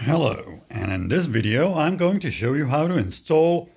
Hello, and in this video I'm going to show you how to install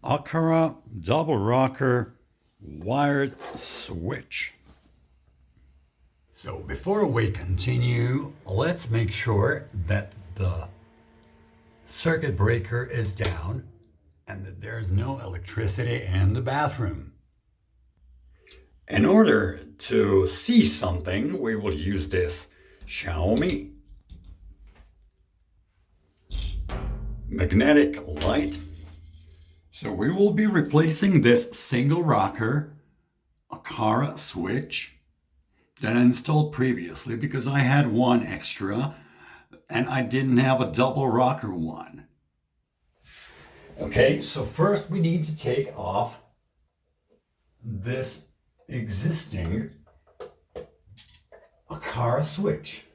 Aqara double rocker wired switch. So before we continue, let's make sure that the circuit breaker is down and that there's no electricity in the bathroom. In order to see something, we will use this Xiaomi magnetic light. So we will be replacing this single rocker Aqara switch that I installed previously because I had one extra and I didn't have a double rocker one. Okay, so first we need to take off this existing Aqara switch.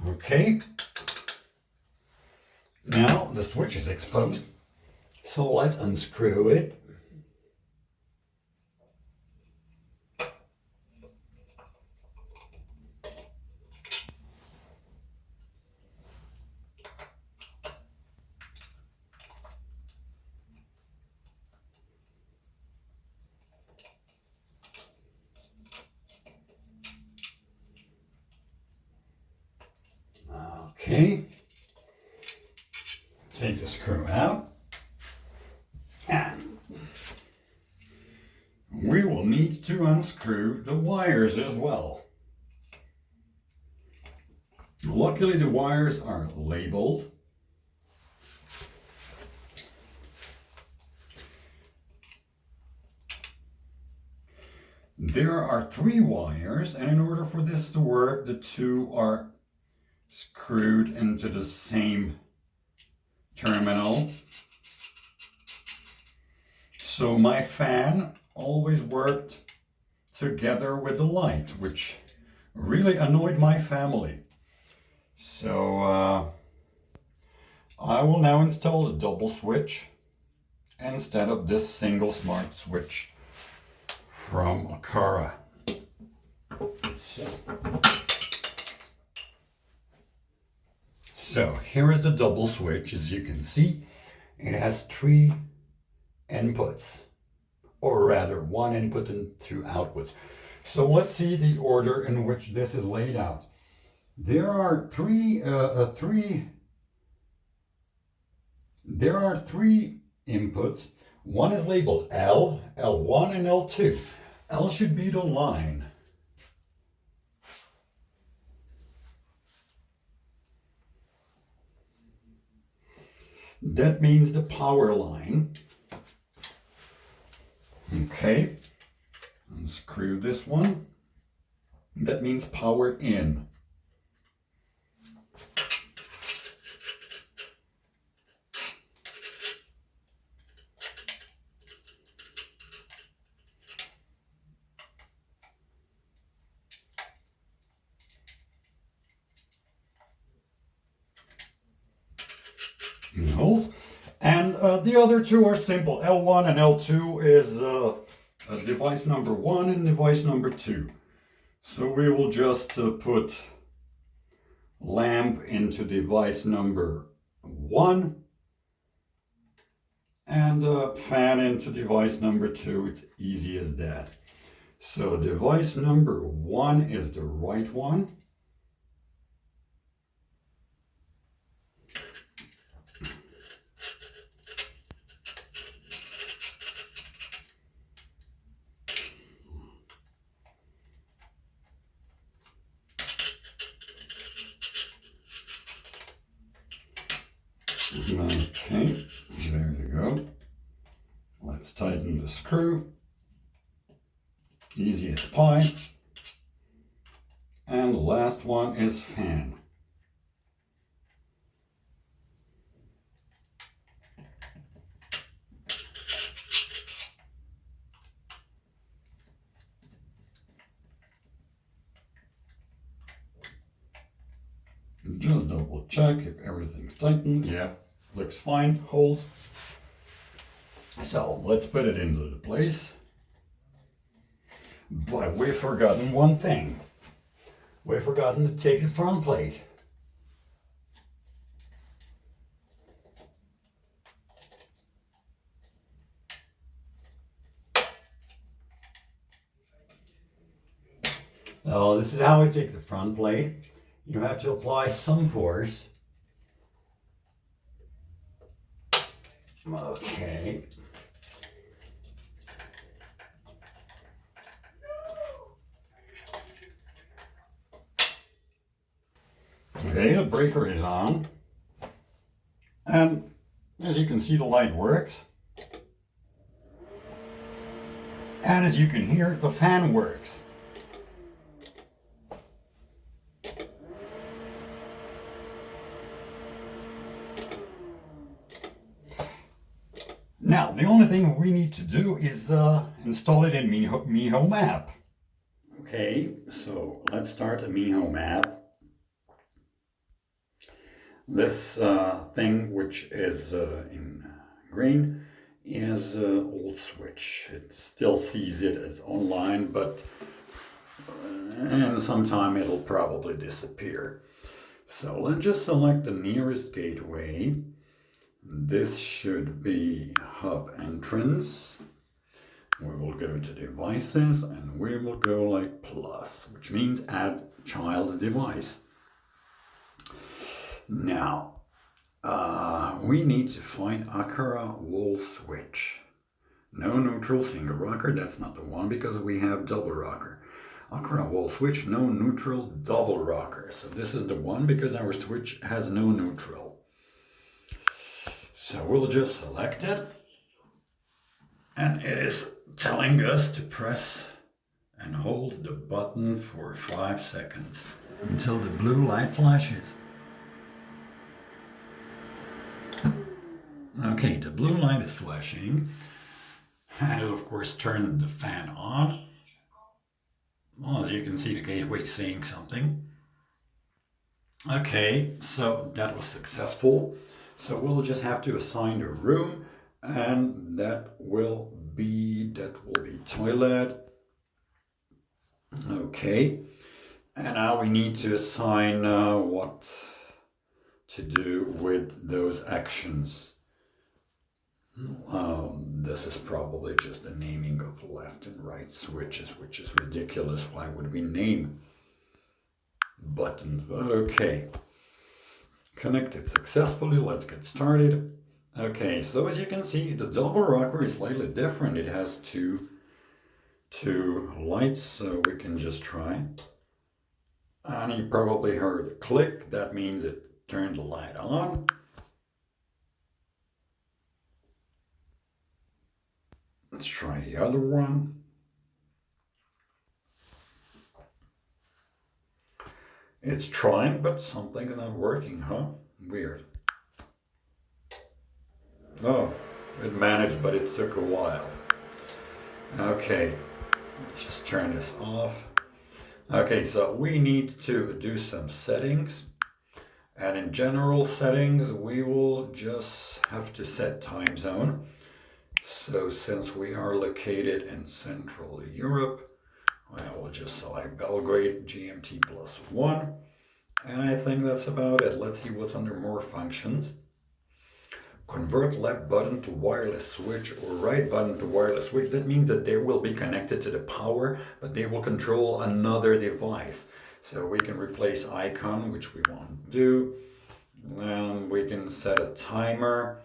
Okay, now the switch is exposed, so let's unscrew it. Okay, take the screw out, and we will need to unscrew the wires as well. Luckily the wires are labeled. There are 3 wires, and in order for this to work, the 2 are screwed into the same terminal. So my fan always worked together with the light, which really annoyed my family. So I will now install a double switch instead of this single smart switch from Aqara. So here is the double switch. As you can see, it has 3 inputs, or rather 1 input and 2 outputs. So let's see the order in which this is laid out. There are three inputs. One is labeled L, L1 and L2. L should be the line. That means the power line. Okay, unscrew this one. That means power in. Holes. And the other 2 are simple. L1 and L2 is device number 1 and device number 2. So we will just put lamp into device number 1 and fan into device number 2. It's easy as that. So device number 1 is the right one. Okay, there you go. Let's tighten the screw. Easy as pie. And the last one is fan. Just double check if everything's tightened. Yeah, looks fine. Holes. So let's put it into the place. But we've forgotten one thing. We've forgotten to take the front plate. So this is how we take the front plate. You have to apply some force. Okay. Okay, the breaker is on. And as you can see, the light works. And as you can hear, the fan works. Now, the only thing we need to do is install it in Mi Home app. Okay, so let's start a Mi Home app. This thing, which is in green, is old switch. It still sees it as online, but in some time it'll probably disappear. So let's just select the nearest gateway. This should be hub entrance. We will go to devices and we will go like plus, which means add child device. Now, we need to find Aqara wall switch. No neutral single rocker, that's not the one because we have double rocker. Aqara wall switch, no neutral double rocker. So this is the one because our switch has no neutral. So we'll just select it. And it is telling us to press and hold the button for 5 seconds until the blue light flashes. Okay, the blue light is flashing. And it of course turned the fan on. Well, as you can see, the gateway is saying something. Okay, so that was successful. So we'll just have to assign a room, and that will be toilet. Okay, and now we need to assign what to do with those actions. This is probably just the naming of left and right switches, which is ridiculous. Why would we name buttons? But okay. Connected successfully. Let's get started. Okay, so as you can see, the double rocker is slightly different. It has two lights, so we can just try. And you probably heard a click. That means it turned the light on. Let's try the other one. It's trying, but something's not working, huh? Weird. Oh, it managed, but it took a while. Okay, let's just turn this off. Okay, so we need to do some settings. And in general settings, we will just have to set time zone. So since we are located in Central Europe, well, we'll just select Belgrade, GMT +1. And I think that's about it. Let's see what's under more functions. Convert left button to wireless switch or right button to wireless switch. That means that they will be connected to the power, but they will control another device. So we can replace icon, which we won't do. And we can set a timer,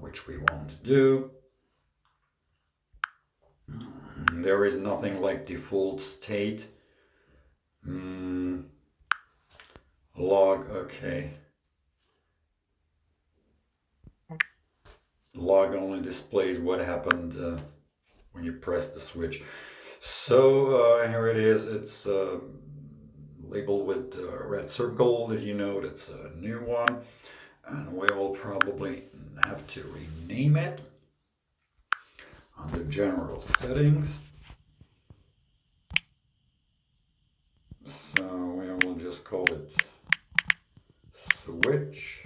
which we won't do. There is nothing like default state. Log, okay. Log only displays what happened when you press the switch. So here it is. It's labeled with a red circle that you know that's a new one. And we will probably have to rename it under general settings. So we will just call it switch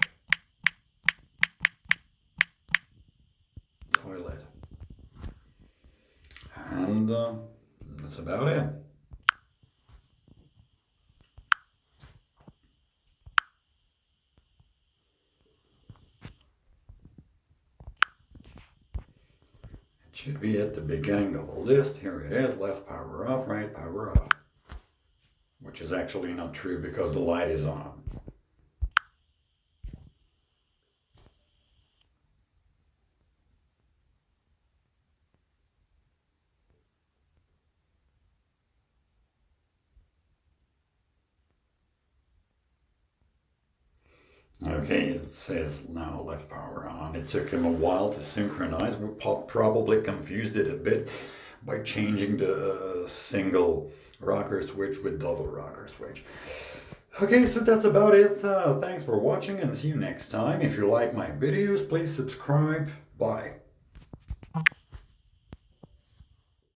toilet. And that's about it. Should be at the beginning of the list. Here it is, left power off, right power off. Which is actually not true because the light is on. Okay, it says now left power on. It took him a while to synchronize. We probably confused it a bit by changing the single rocker switch with double rocker switch. Okay, so that's about it. Thanks for watching and see you next time. If you like my videos, please subscribe. Bye.